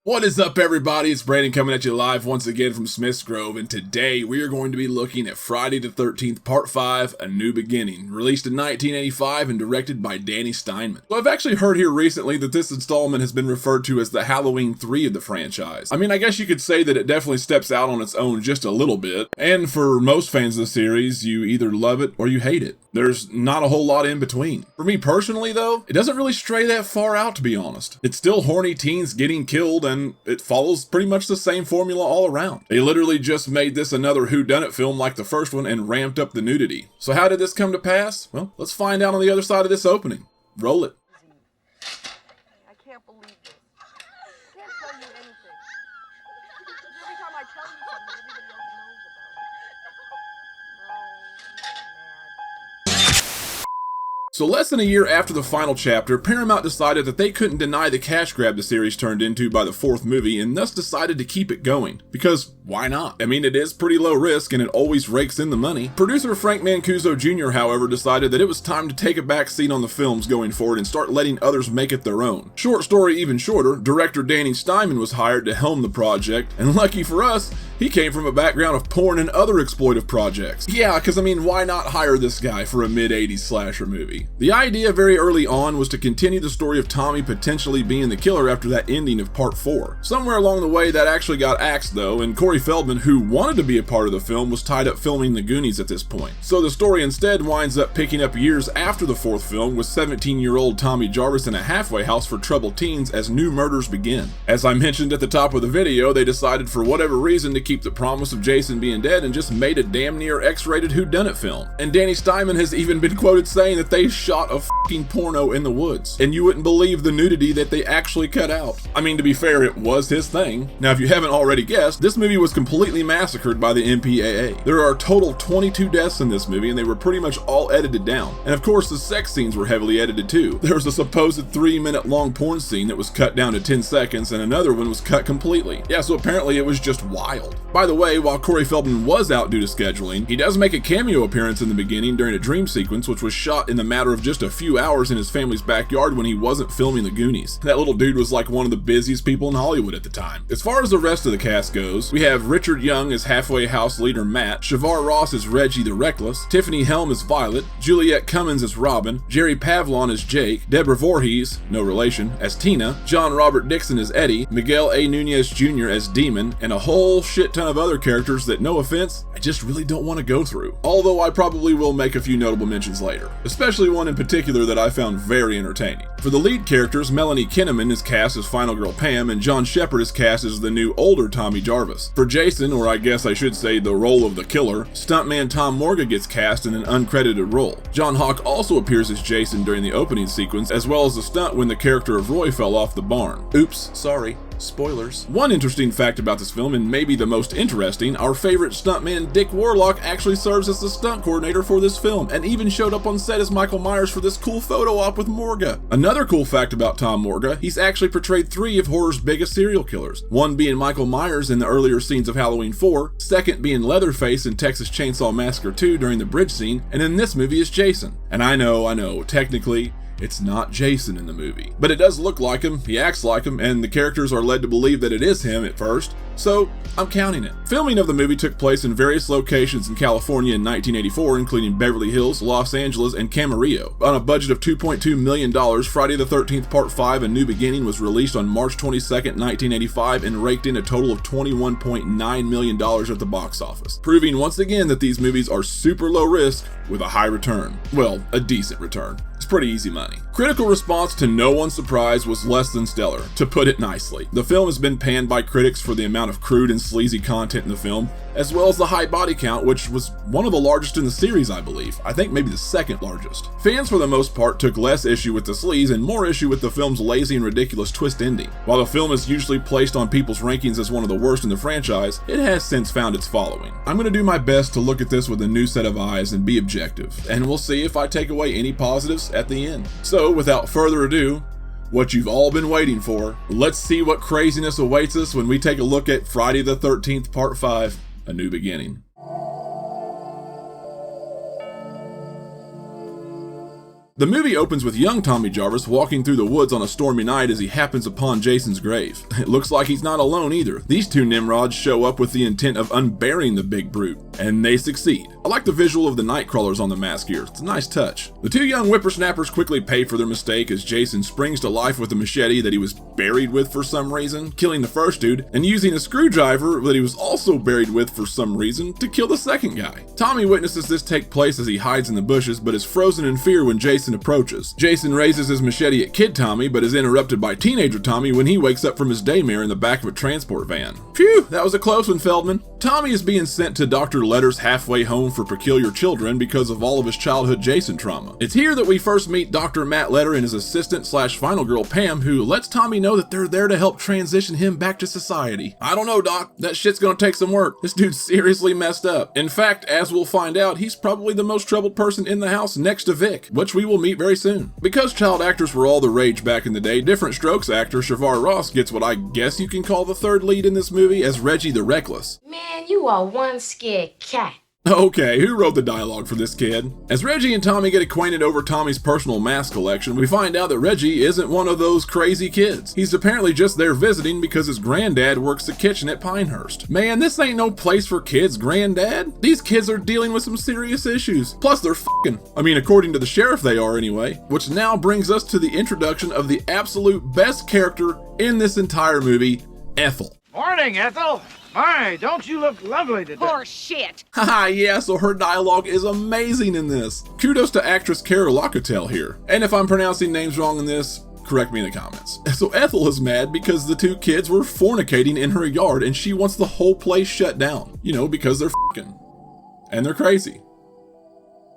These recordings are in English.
What is up, everybody? It's Brandon coming at you live once again from Smith's Grove, and today we are going to be looking at Friday the 13th Part 5, A New Beginning, released in 1985 and directed by Danny Steinman. So I've actually heard here recently that this installment has been referred to as the Halloween 3 of the franchise. I mean, I guess you could say that it definitely steps out on its own just a little bit, and for most fans of the series, you either love it or you hate it. There's not a whole lot in between. For me personally, though, it doesn't really stray that far out, to be honest. It's still horny teens getting killed, and it follows pretty much the same formula all around. They literally just made this another whodunit film like the first one and ramped up the nudity. So how did this come to pass? Well, let's find out on the other side of this opening. Roll it. I can't believe this. I can't tell you anything. Every time I tell you something, everybody else knows about it. No, I'm mad. So less than a year after the final chapter, Paramount decided that they couldn't deny the cash grab the series turned into by the fourth movie, and thus decided to keep it going. Because why not? I mean, it is pretty low risk and it always rakes in the money. Producer Frank Mancuso Jr., however, decided that it was time to take a back seat on the films going forward and start letting others make it their own. Short story even shorter, director Danny Steinman was hired to helm the project, and lucky for us, he came from a background of porn and other exploitive projects. Yeah, because I mean, why not hire this guy for a mid-80s slasher movie? The idea very early on was to continue the story of Tommy potentially being the killer after that ending of Part 4. Somewhere along the way that actually got axed though, and Corey Feldman, who wanted to be a part of the film, was tied up filming The Goonies at this point. So the story instead winds up picking up years after the fourth film with 17-year-old Tommy Jarvis in a halfway house for troubled teens as new murders begin. As I mentioned at the top of the video, they decided for whatever reason to keep the promise of Jason being dead and just made a damn near X-rated whodunit film. And Danny Steinman has even been quoted saying that they shot a fucking porno in the woods, and you wouldn't believe the nudity that they actually cut out. I mean, to be fair, it was his thing. Now, if you haven't already guessed, this movie was completely massacred by the MPAA. There are a total 22 deaths in this movie, and they were pretty much all edited down. And of course, the sex scenes were heavily edited too. There was a supposed 3-minute long porn scene that was cut down to 10 seconds, and another one was cut completely. Yeah, so apparently it was just wild. By the way, while Corey Feldman was out due to scheduling, he does make a cameo appearance in the beginning during a dream sequence, which was shot in the matter of just a few hours in his family's backyard when he wasn't filming The Goonies. That little dude was like one of the busiest people in Hollywood at the time. As far as the rest of the cast goes, we have Richard Young as halfway house leader Matt, Shavar Ross as Reggie the Reckless, Tiffany Helm as Violet, Juliette Cummins as Robin, Jerry Pavlon as Jake, Deborah Voorhees, no relation, as Tina, John Robert Dixon as Eddie, Miguel A. Nunez Jr. as Demon, and a whole shit ton of other characters that, no offense, I just really don't want to go through. Although I probably will make a few notable mentions later, especially one in particular that I found very entertaining. For the lead characters, Melanie Kinnaman is cast as Final Girl Pam, and John Shepard is cast as the new older Tommy Jarvis. For Jason, or I guess I should say the role of the killer, stuntman Tom Morga gets cast in an uncredited role. John Hawk also appears as Jason during the opening sequence, as well as the stunt when the character of Roy fell off the barn. Oops, sorry. Spoilers. One interesting fact about this film, and maybe the most interesting, our favorite stuntman Dick Warlock actually serves as the stunt coordinator for this film, and even showed up on set as Michael Myers for this cool photo op with Morga. Another cool fact about Tom Morga, he's actually portrayed 3 of horror's biggest serial killers, one being Michael Myers in the earlier scenes of Halloween 4, second being Leatherface in Texas Chainsaw Massacre 2 during the bridge scene, and in this movie is Jason. And I know, technically, it's not Jason in the movie, but it does look like him, he acts like him, and the characters are led to believe that it is him at first, so I'm counting it. Filming of the movie took place in various locations in California in 1984, including Beverly Hills, Los Angeles, and Camarillo. On a budget of $2.2 million, Friday the 13th Part 5, A New Beginning was released on March 22nd, 1985, and raked in a total of $21.9 million at the box office, proving once again that these movies are super low risk with a high return. Well, a decent return. It's pretty easy money. Critical response, to no one's surprise, was less than stellar, to put it nicely. The film has been panned by critics for the amount of crude and sleazy content in the film, as well as the high body count, which was one of the largest in the series, I believe. I think maybe the second largest. Fans, for the most part, took less issue with the sleaze and more issue with the film's lazy and ridiculous twist ending. While the film is usually placed on people's rankings as one of the worst in the franchise, it has since found its following. I'm going to do my best to look at this with a new set of eyes and be objective, and we'll see if I take away any positives at the end. So, without further ado, what you've all been waiting for, let's see what craziness awaits us when we take a look at Friday the 13th Part 5, A New Beginning. The movie opens with young Tommy Jarvis walking through the woods on a stormy night as he happens upon Jason's grave. It looks like he's not alone either. These two Nimrods show up with the intent of unburying the big brute, and they succeed. I like the visual of the night crawlers on the mask here. It's a nice touch. The two young whippersnappers quickly pay for their mistake as Jason springs to life with a machete that he was buried with for some reason, killing the first dude, and using a screwdriver that he was also buried with for some reason to kill the second guy. Tommy witnesses this take place as he hides in the bushes, but is frozen in fear when Jason approaches. Jason raises his machete at Kid Tommy, but is interrupted by Teenager Tommy when he wakes up from his daymare in the back of a transport van. Phew, that was a close one, Feldman. Tommy is being sent to Dr. Letter's halfway home for peculiar children because of all of his childhood Jason trauma. It's here that we first meet Dr. Matt Letter and his assistant slash final girl Pam, who lets Tommy know that they're there to help transition him back to society. I don't know, Doc. That shit's gonna take some work. This dude's seriously messed up. In fact, as we'll find out, he's probably the most troubled person in the house next to Vic, which we will meet very soon. Because child actors were all the rage back in the day, Different Strokes actor Shavar Ross gets what I guess you can call the third lead in this movie as Reggie the Reckless. Man, you are one scared cat. Okay, who wrote the dialogue for this kid? As Reggie and Tommy get acquainted over Tommy's personal mask collection, we find out that Reggie isn't one of those crazy kids. He's apparently just there visiting because his granddad works the kitchen at Pinehurst. Man, this ain't no place for kids, granddad. These kids are dealing with some serious issues. Plus, they're f***ing. I mean, according to the sheriff, they are anyway. Which now brings us to the introduction of the absolute best character in this entire movie, Ethel. Morning, Ethel. My, don't you look lovely today? Poor shit. Haha, yeah, so her dialogue is amazing in this. Kudos to actress Carol Locatell here. And if I'm pronouncing names wrong in this, correct me in the comments. So Ethel is mad because the two kids were fornicating in her yard and she wants the whole place shut down. You know, because they're f***ing. And they're crazy.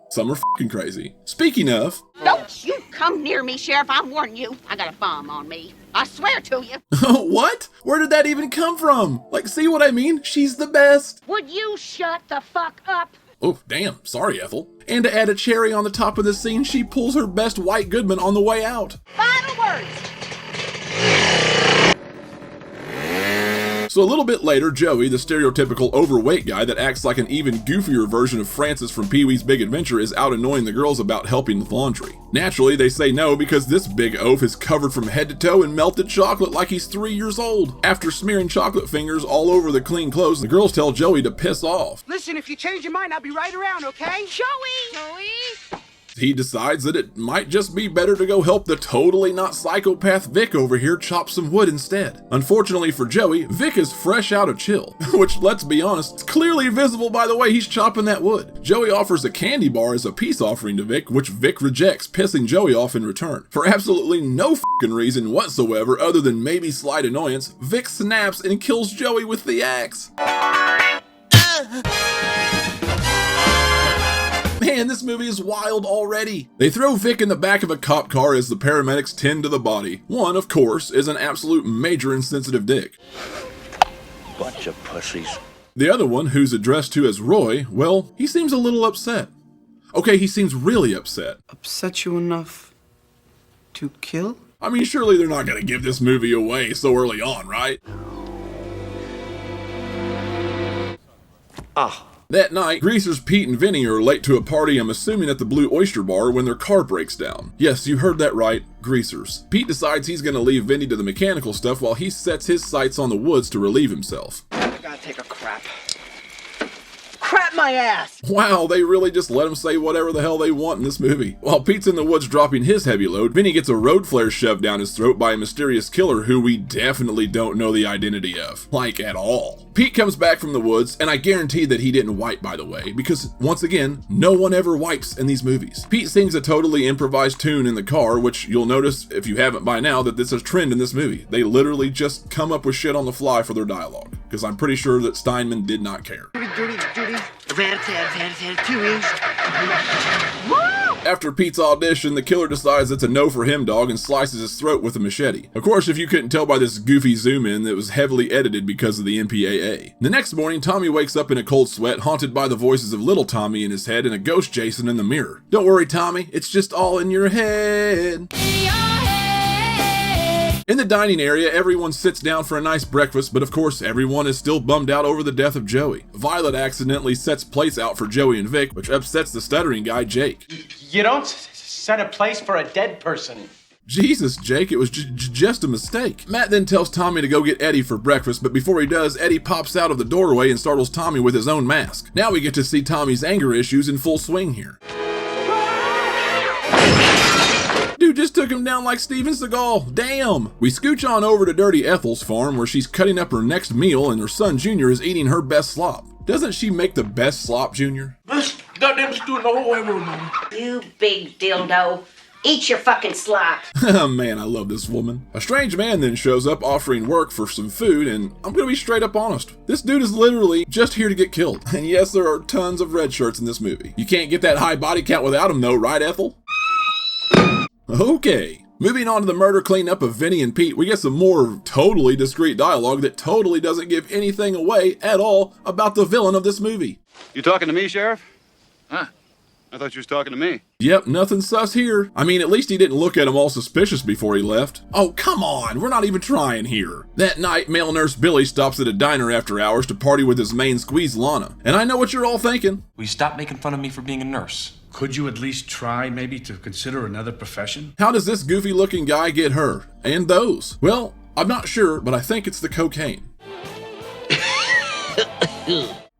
Some are f***ing crazy. Speaking of... Don't you come near me, Sheriff. I warn you. I got a bomb on me. I swear to you. What? Where did that even come from? Like, see what I mean? She's the best. Would you shut the fuck up? Oh, damn. Sorry, Ethel. And to add a cherry on the top of the scene, she pulls her best White Goodman on the way out. Final words. So a little bit later, Joey, the stereotypical overweight guy that acts like an even goofier version of Francis from Pee-wee's Big Adventure, is out annoying the girls about helping with laundry. Naturally, they say no because this big oaf is covered from head to toe in melted chocolate like he's 3 years old. After smearing chocolate fingers all over the clean clothes, the girls tell Joey to piss off. Listen, if you change your mind, I'll be right around, okay? Joey. He decides that it might just be better to go help the totally not psychopath Vic over here chop some wood instead. Unfortunately for Joey, Vic is fresh out of chill, which, let's be honest, is clearly visible by the way he's chopping that wood. Joey offers a candy bar as a peace offering to Vic, which Vic rejects, pissing Joey off in return. For absolutely no f***ing reason whatsoever other than maybe slight annoyance, Vic snaps and kills Joey with the axe. Man, this movie is wild already. They throw Vic in the back of a cop car as the paramedics tend to the body. One, of course, is an absolute major insensitive dick. Bunch of pussies. The other one, who's addressed to as Roy, well, he seems a little upset. Okay, he seems really upset. Upset you enough to kill? I mean, surely they're not gonna give this movie away so early on, right? That night, Greasers Pete and Vinny are late to a party, I'm assuming at the Blue Oyster Bar, when their car breaks down. Yes, you heard that right, Greasers. Pete decides he's gonna leave Vinny to the mechanical stuff while he sets his sights on the woods to relieve himself. I gotta take a crap. Crap my ass! Wow, they really just let him say whatever the hell they want in this movie. While Pete's in the woods dropping his heavy load, Vinny gets a road flare shoved down his throat by a mysterious killer who we definitely don't know the identity of. Like, at all. Pete comes back from the woods, and I guarantee that he didn't wipe, by the way, because, once again, no one ever wipes in these movies. Pete sings a totally improvised tune in the car, which you'll notice, if you haven't by now, that this is a trend in this movie. They literally just come up with shit on the fly for their dialogue, because I'm pretty sure that Steinman did not care. After Pete's audition, the killer decides it's a no for him, dog, and slices his throat with a machete. Of course, if you couldn't tell by this goofy zoom in, that was heavily edited because of the MPAA. The next morning, Tommy wakes up in a cold sweat, haunted by the voices of little Tommy in his head and a ghost Jason in the mirror. Don't worry, Tommy, it's just all in your head. In the dining area, everyone sits down for a nice breakfast, but of course, everyone is still bummed out over the death of Joey. Violet accidentally sets plates out for Joey and Vic, which upsets the stuttering guy, Jake. You don't set a place for a dead person. Jesus, Jake, it was just a mistake. Matt then tells Tommy to go get Eddie for breakfast, but before he does, Eddie pops out of the doorway and startles Tommy with his own mask. Now we get to see Tommy's anger issues in full swing here. Dude just took him down like Steven Seagal. Damn! We scooch on over to Dirty Ethel's farm where she's cutting up her next meal and her son Junior is eating her best slop. Doesn't she make the best slop, Junior? Best goddamn stew in the whole world, Mama. You big dildo. Eat your fucking slop. Man, I love this woman. A strange man then shows up offering work for some food, and I'm gonna be straight up honest. This dude is literally just here to get killed. And yes, there are tons of red shirts in this movie. You can't get that high body count without him though, right, Ethel? Okay. Moving on to the murder cleanup of Vinny and Pete, we get some more totally discreet dialogue that totally doesn't give anything away at all about the villain of this movie. You talking to me, Sheriff? Huh? I thought you was talking to me. Yep, nothing sus here. I mean, at least he didn't look at him all suspicious before he left. Oh, come on, we're not even trying here. That night, male nurse Billy stops at a diner after hours to party with his main squeeze, Lana. And I know what you're all thinking. Will you stop making fun of me for being a nurse? Could you at least try maybe to consider another profession? How does this goofy looking guy get her? And those? Well, I'm not sure, but I think it's the cocaine.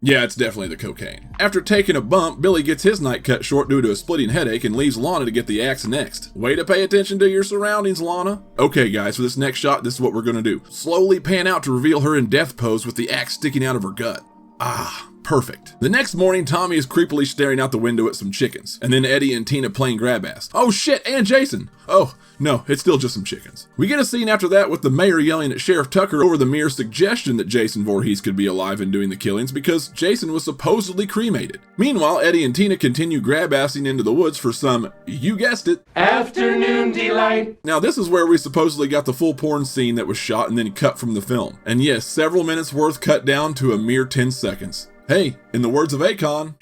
Yeah, it's definitely the cocaine. After taking a bump, Billy gets his night cut short due to a splitting headache and leaves Lana to get the axe next. Way to pay attention to your surroundings, Lana. Okay guys, for this next shot, this is what we're gonna do. Slowly pan out to reveal her in death pose with the axe sticking out of her gut. Ah, perfect. The next morning, Tommy is creepily staring out the window at some chickens, and then Eddie and Tina playing grab ass. Oh shit, and Jason. Oh, no, it's still just some chickens. We get a scene after that with the mayor yelling at Sheriff Tucker over the mere suggestion that Jason Voorhees could be alive and doing the killings because Jason was supposedly cremated. Meanwhile, Eddie and Tina continue grab-assing into the woods for some, you guessed it, Afternoon delight. Now this is where we supposedly got the full porn scene that was shot and then cut from the film. And yes, several minutes worth cut down to a mere 10 seconds. Hey, in the words of Akon,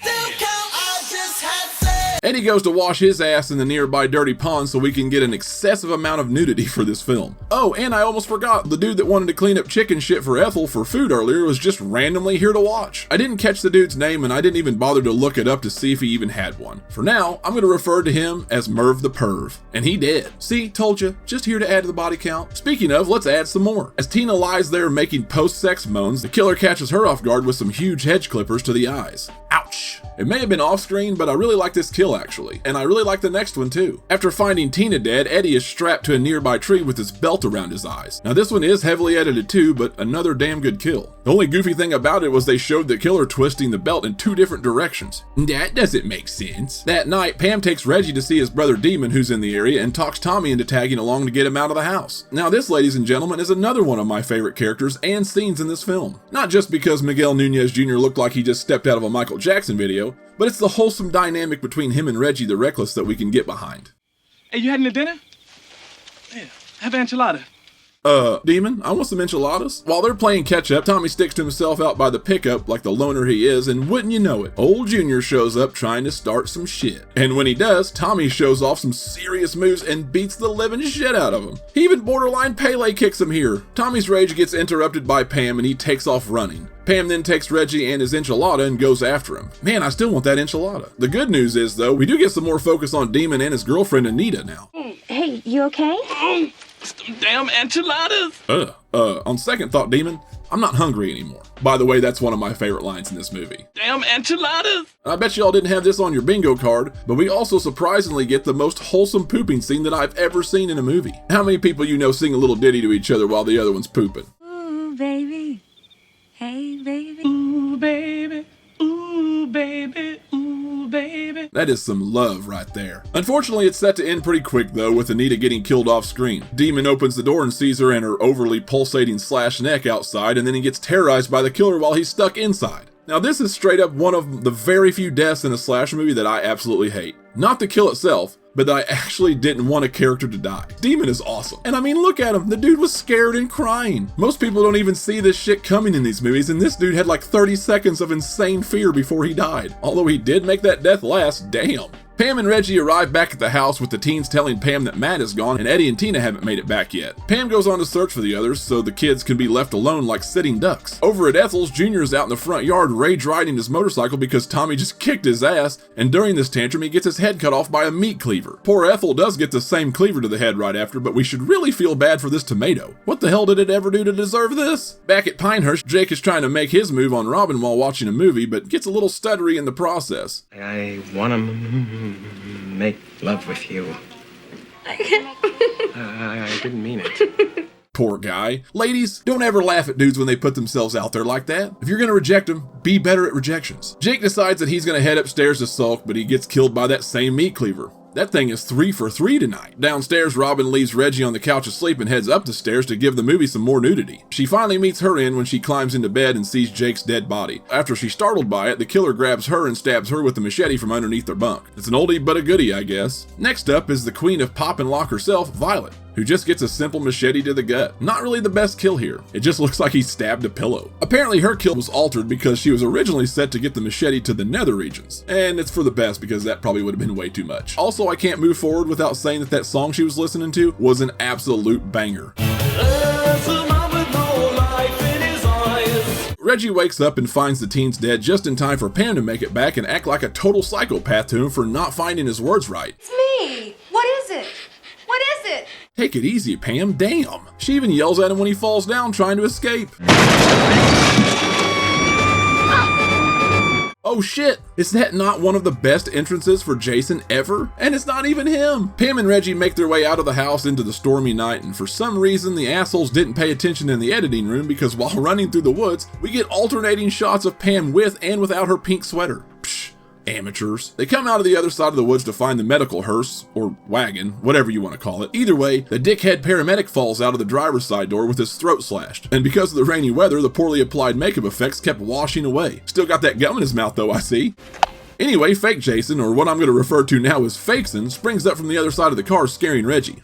Eddie goes to wash his ass in the nearby dirty pond so we can get an excessive amount of nudity for this film. Oh, and I almost forgot, the dude that wanted to clean up chicken shit for Ethel for food earlier was just randomly here to watch. I didn't catch the dude's name and I didn't even bother to look it up to see if he even had one. For now, I'm going to refer to him as Merv the Perv. And he did. See, told you, just here to add to the body count. Speaking of, let's add some more. As Tina lies there making post-sex moans, the killer catches her off guard with some huge hedge clippers to the eyes. Ouch. It may have been off screen, but I really like this kill actually, and I really like the next one too. After finding Tina dead, Eddie is strapped to a nearby tree with his belt around his eyes. Now this one is heavily edited too, but another damn good kill. The only goofy thing about it was they showed the killer twisting the belt in 2 different directions. That doesn't make sense. That night, Pam takes Reggie to see his brother Demon who's in the area and talks Tommy into tagging along to get him out of the house. Now this, ladies and gentlemen, is another one of my favorite characters and scenes in this film. Not just because Miguel Nunez Jr. looked like he just stepped out of a Michael Jackson video, but it's the wholesome dynamic between him and Reggie the Reckless that we can get behind. Hey, you had any dinner? Yeah, have an enchilada. Demon, I want some enchiladas. While they're playing catch up, Tommy sticks to himself out by the pickup like the loner he is, and wouldn't you know it, old Junior shows up trying to start some shit. And when he does, Tommy shows off some serious moves and beats the living shit out of him. He even borderline Pele kicks him here. Tommy's rage gets interrupted by Pam and he takes off running. Pam then takes Reggie and his enchilada and goes after him. Man, I still want that enchilada. The good news is, though, we do get some more focus on Demon and his girlfriend Anita now. Hey, you okay? Some damn enchiladas. On second thought, Demon, I'm not hungry anymore. By the way, that's one of my favorite lines in this movie. Damn enchiladas. I bet y'all didn't have this on your bingo card, but we also surprisingly get the most wholesome pooping scene that I've ever seen in a movie. How many people you know sing a little ditty to each other while the other one's pooping? Ooh, baby. Hey, baby. Ooh, baby. Ooh, baby. Ooh, baby. That is some love right there. Unfortunately, it's set to end pretty quick though, with Anita getting killed off screen. Demon opens the door and sees her and her overly pulsating slash neck outside, and then he gets terrorized by the killer while he's stuck inside. Now this is straight up one of the very few deaths in a slasher movie that I absolutely hate. Not the kill itself, but I actually didn't want a character to die. Demon is awesome. And I mean, look at him. The dude was scared and crying. Most people don't even see this shit coming in these movies, and this dude had like 30 seconds of insane fear before he died. Although he did make that death last, damn. Pam and Reggie arrive back at the house with the teens telling Pam that Matt is gone and Eddie and Tina haven't made it back yet. Pam goes on to search for the others so the kids can be left alone like sitting ducks. Over at Ethel's, Junior's out in the front yard rage riding his motorcycle because Tommy just kicked his ass, and during this tantrum he gets his head cut off by a meat cleaver. cleaver. Poor Ethel does get the same cleaver to the head right after, but we should really feel bad for this tomato. What the hell did it ever do to deserve this? Back at Pinehurst, Jake is trying to make his move on Robin while watching a movie, but gets a little stuttery in the process. I want to make love with you. I didn't mean it. Poor guy. Ladies, don't ever laugh at dudes when they put themselves out there like that. If you're gonna reject them, be better at rejections. Jake decides that he's gonna head upstairs to sulk, but he gets killed by that same meat cleaver. That thing is 3 for 3 tonight. Downstairs, Robin leaves Reggie on the couch asleep and heads up the stairs to give the movie some more nudity. She finally meets her end when she climbs into bed and sees Jake's dead body. After she's startled by it, the killer grabs her and stabs her with the machete from underneath their bunk. It's an oldie but a goodie, I guess. Next up is the queen of pop and lock herself, Violet, who just gets a simple machete to the gut. Not really the best kill here. It just looks like he stabbed a pillow. Apparently her kill was altered because she was originally set to get the machete to the nether regions. And it's for the best because that probably would have been way too much. Also, I can't move forward without saying that song she was listening to was an absolute banger. Reggie wakes up and finds the teens dead just in time for Pam to make it back and act like a total psychopath to him for not finding his words right. It's me. What is it? What is it? Take it easy, Pam, damn. She even yells at him when he falls down trying to escape. Oh shit, is that not one of the best entrances for Jason ever? And it's not even him! Pam and Reggie make their way out of the house into the stormy night, and for some reason the assholes didn't pay attention in the editing room because while running through the woods, we get alternating shots of Pam with and without her pink sweater. Psh. Amateurs. They come out of the other side of the woods to find the medical hearse, or wagon, whatever you want to call it. Either way, the dickhead paramedic falls out of the driver's side door with his throat slashed. And because of the rainy weather, the poorly applied makeup effects kept washing away. Still got that gum in his mouth though, I see. Anyway, Fake Jason, or what I'm going to refer to now as Fakeson, springs up from the other side of the car scaring Reggie.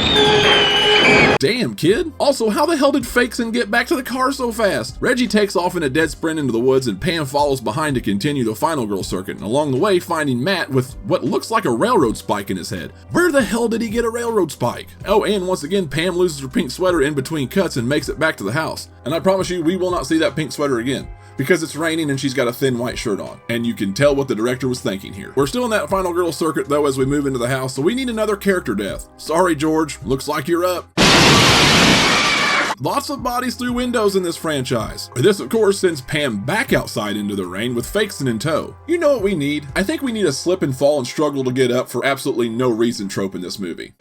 Damn, kid. Also, how the hell did Fakeson get back to the car so fast? Reggie takes off in a dead sprint into the woods and Pam follows behind to continue the final girl circuit, and along the way finding Matt with what looks like a railroad spike in his head. Where the hell did he get a railroad spike? Oh, and once again, Pam loses her pink sweater in between cuts and makes it back to the house. And I promise you, we will not see that pink sweater again, because it's raining and she's got a thin white shirt on. And you can tell what the director was thinking here. We're still in that final girl circuit though as we move into the house, so we need another character death. Sorry, George, looks like you're up. Lots of bodies through windows in this franchise. This, of course, sends Pam back outside into the rain with Fakeson in tow. You know what we need? I think we need a slip and fall and struggle to get up for absolutely no reason trope in this movie.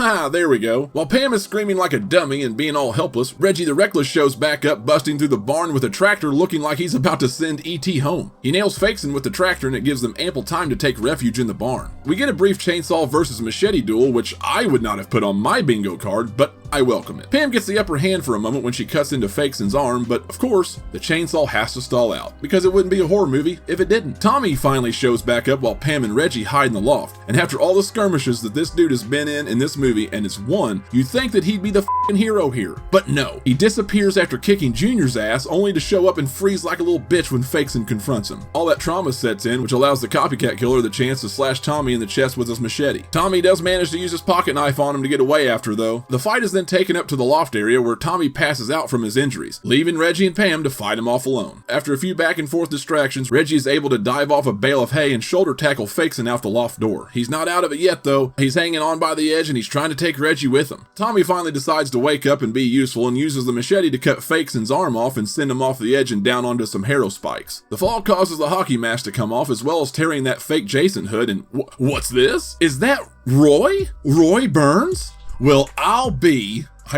Ah, there we go. While Pam is screaming like a dummy and being all helpless, Reggie the Reckless shows back up, busting through the barn with a tractor looking like he's about to send E.T. home. He nails Fakeson with the tractor and it gives them ample time to take refuge in the barn. We get a brief chainsaw versus machete duel, which I would not have put on my bingo card, but I welcome it. Pam gets the upper hand for a moment when she cuts into Fakeson's arm, but of course, the chainsaw has to stall out, because it wouldn't be a horror movie if it didn't. Tommy finally shows back up while Pam and Reggie hide in the loft, and after all the skirmishes that this dude has been in this movie, and it's won, you'd think that he'd be the f***ing hero here. But no, he disappears after kicking Junior's ass, only to show up and freeze like a little bitch when Fakeson confronts him. All that trauma sets in, which allows the copycat killer the chance to slash Tommy in the chest with his machete. Tommy does manage to use his pocket knife on him to get away after though. The fight is then taken up to the loft area where Tommy passes out from his injuries, leaving Reggie and Pam to fight him off alone. After a few back and forth distractions, Reggie is able to dive off a bale of hay and shoulder tackle Fakeson out the loft door. He's not out of it yet though. He's hanging on by the edge and he's trying to take Reggie with him. Tommy finally decides to wake up and be useful and uses the machete to cut Fakeson's arm off and send him off the edge and down onto some harrow spikes. The fall causes the hockey mask to come off as well as tearing that fake Jason hood, and what's this? Is that Roy? Roy Burns? Well, I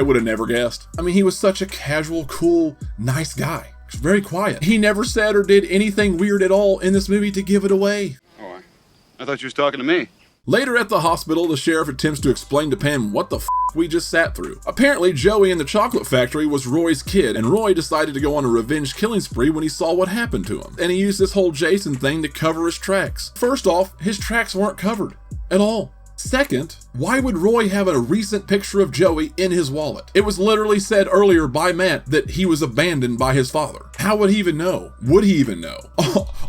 would have never guessed. I mean, he was such a casual, cool, nice guy. Very quiet. He never said or did anything weird at all in this movie to give it away. Oh, I thought you was talking to me. Later at the hospital, the sheriff attempts to explain to Pam what the f*** we just sat through. Apparently, Joey in the chocolate factory was Roy's kid, and Roy decided to go on a revenge killing spree when he saw what happened to him. And he used this whole Jason thing to cover his tracks. First off, his tracks weren't covered at all. Second, why would Roy have a recent picture of Joey in his wallet? It was literally said earlier by Matt that he was abandoned by his father. How would he even know? Would he even know?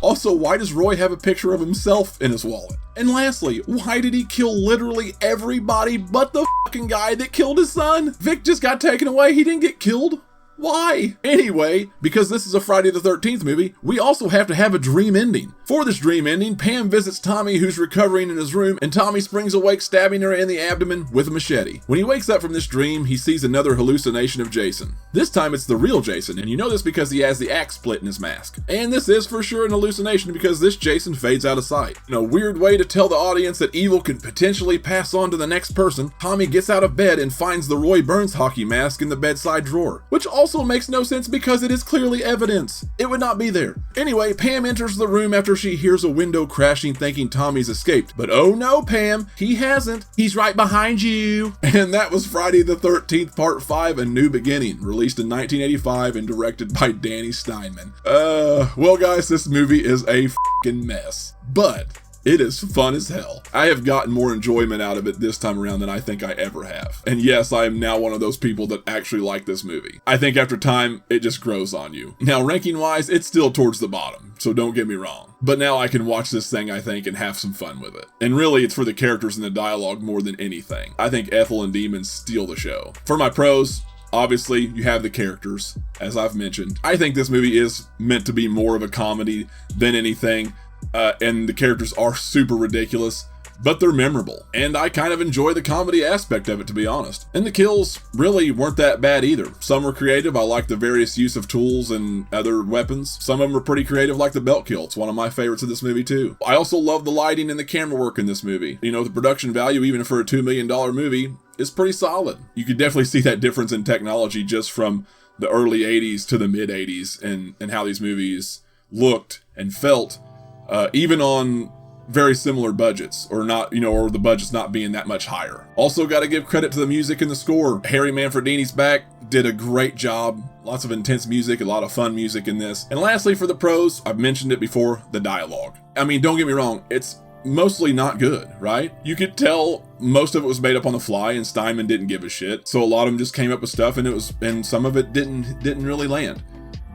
Also, why does Roy have a picture of himself in his wallet? And lastly, why did he kill literally everybody but the fucking guy that killed his son? Vic just got taken away, he didn't get killed. Why? Anyway, because this is a Friday the 13th movie, we also have to have a dream ending. For this dream ending, Pam visits Tommy, who's recovering in his room, and Tommy springs awake, stabbing her in the abdomen with a machete. When he wakes up from this dream, he sees another hallucination of Jason. This time it's the real Jason, and you know this because he has the axe split in his mask. And this is for sure an hallucination because this Jason fades out of sight. In a weird way to tell the audience that evil could potentially pass on to the next person, Tommy gets out of bed and finds the Roy Burns hockey mask in the bedside drawer, which also makes no sense because it is clearly evidence. It would not be there. Anyway, Pam enters the room after she hears a window crashing, thinking Tommy's escaped. But oh no, Pam, he hasn't. He's right behind you. And that was Friday the 13th Part 5, A New Beginning, released in 1985 and directed by Danny Steinman. Well guys, this movie is a f***ing mess. But it is fun as hell. I have gotten more enjoyment out of it this time around than I think I ever have. And yes, I am now one of those people that actually like this movie. I think after time, it just grows on you. Now, ranking wise, it's still towards the bottom, so don't get me wrong. But now I can watch this thing, I think, and have some fun with it. And really, it's for the characters and the dialogue more than anything. I think Ethel and Demon steal the show. For my pros, obviously, you have the characters, as I've mentioned. I think this movie is meant to be more of a comedy than anything. And the characters are super ridiculous, but they're memorable. And I kind of enjoy the comedy aspect of it, to be honest. And the kills really weren't that bad either. Some were creative. I like the various use of tools and other weapons. Some of them are pretty creative, like the belt kill. It's one of my favorites of this movie too. I also love the lighting and the camera work in this movie. You know, the production value, even for a $2 million movie, is pretty solid. You could definitely see that difference in technology just from the early 80s to the mid 80s and how these movies looked and felt. Even on very similar budgets, or not, or the budget's not being that much higher. Also got to give credit to the music and the score. Harry Manfredini's back, did a great job. Lots of intense music, a lot of fun music in this. And lastly, for the pros, I've mentioned it before, the dialogue. I mean, don't get me wrong, it's mostly not good, right? You could tell most of it was made up on the fly and Steinman didn't give a shit. So a lot of them just came up with stuff and some of it didn't really land.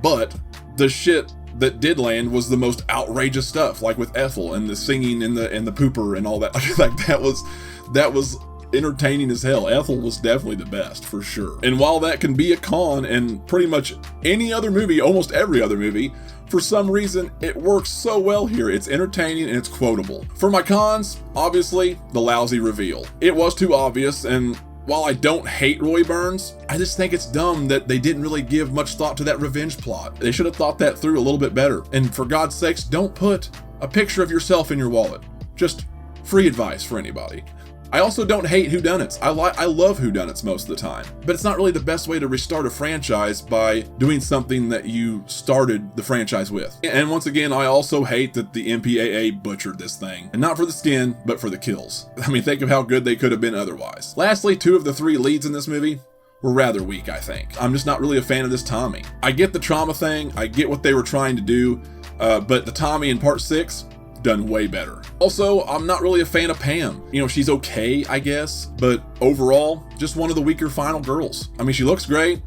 But the shit that did land was the most outrageous stuff, like with Ethel and the singing and the pooper and all that. Like that was entertaining as hell. Ethel was definitely the best, for sure. And while that can be a con in pretty much any other movie, almost every other movie, for some reason, it works so well here. It's entertaining and it's quotable. For my cons, obviously, the lousy reveal. It was too obvious, and while I don't hate Roy Burns, I just think it's dumb that they didn't really give much thought to that revenge plot. They should have thought that through a little bit better. And for God's sakes, don't put a picture of yourself in your wallet. Just free advice for anybody. I also don't hate whodunits. I love whodunits most of the time, but it's not really the best way to restart a franchise by doing something that you started the franchise with. And once again, I also hate that the MPAA butchered this thing, and not for the skin, but for the kills. I mean, think of how good they could have been otherwise. Lastly, 2 of the 3 leads in this movie were rather weak, I think. I'm just not really a fan of this Tommy. I get the trauma thing, I get what they were trying to do, but the Tommy in part 6, done way better. Also, I'm not really a fan of Pam. You know, she's okay, I guess, but overall, just one of the weaker final girls. I mean, she looks great.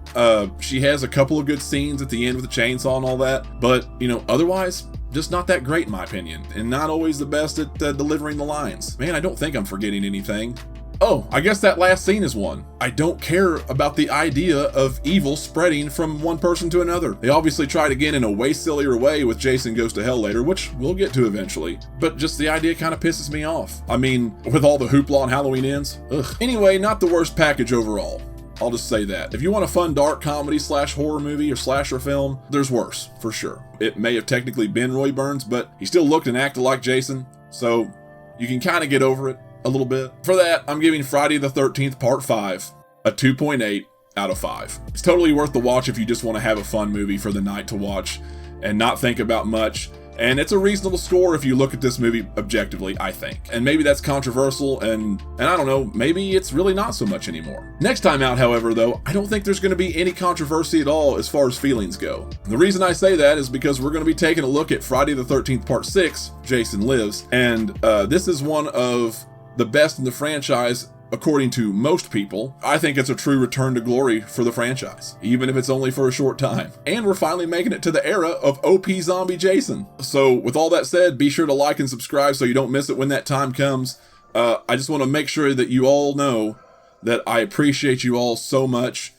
She has a couple of good scenes at the end with the chainsaw and all that, but, otherwise, just not that great in my opinion, and not always the best at delivering the lines. Man, I don't think I'm forgetting anything. Oh, I guess that last scene is one. I don't care about the idea of evil spreading from one person to another. They obviously tried again in a way sillier way with Jason Goes to Hell later, which we'll get to eventually. But just the idea kind of pisses me off. I mean, with all the hoopla on Halloween Ends, ugh. Anyway, not the worst package overall. I'll just say that. If you want a fun dark comedy / horror movie or slasher film, there's worse, for sure. It may have technically been Roy Burns, but he still looked and acted like Jason, so you can kind of get over it a little bit. For that, I'm giving Friday the 13th Part 5 a 2.8 out of 5. It's totally worth the watch if you just want to have a fun movie for the night to watch and not think about much. And it's a reasonable score if you look at this movie objectively, I think. And maybe that's controversial, and I don't know, maybe it's really not so much anymore. Next time out, however, though, I don't think there's going to be any controversy at all as far as feelings go. The reason I say that is because we're going to be taking a look at Friday the 13th Part 6, Jason Lives, and this is one of the best in the franchise, according to most people. I think it's a true return to glory for the franchise, even if it's only for a short time. And we're finally making it to the era of OP Zombie Jason. So with all that said, be sure to like and subscribe so you don't miss it when that time comes. I just want to make sure that you all know that I appreciate you all so much.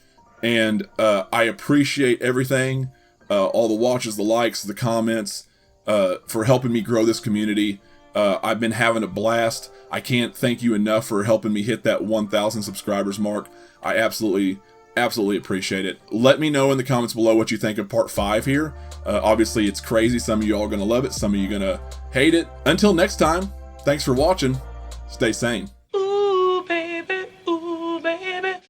And I appreciate everything, all the watches, the likes, the comments, for helping me grow this community. I've been having a blast. I can't thank you enough for helping me hit that 1,000 subscribers mark. I absolutely appreciate it. Let me know in the comments below what you think of part 5 here. Obviously, it's crazy. Some of you all are going to love it. Some of you are going to hate it. Until next time, thanks for watching. Stay sane.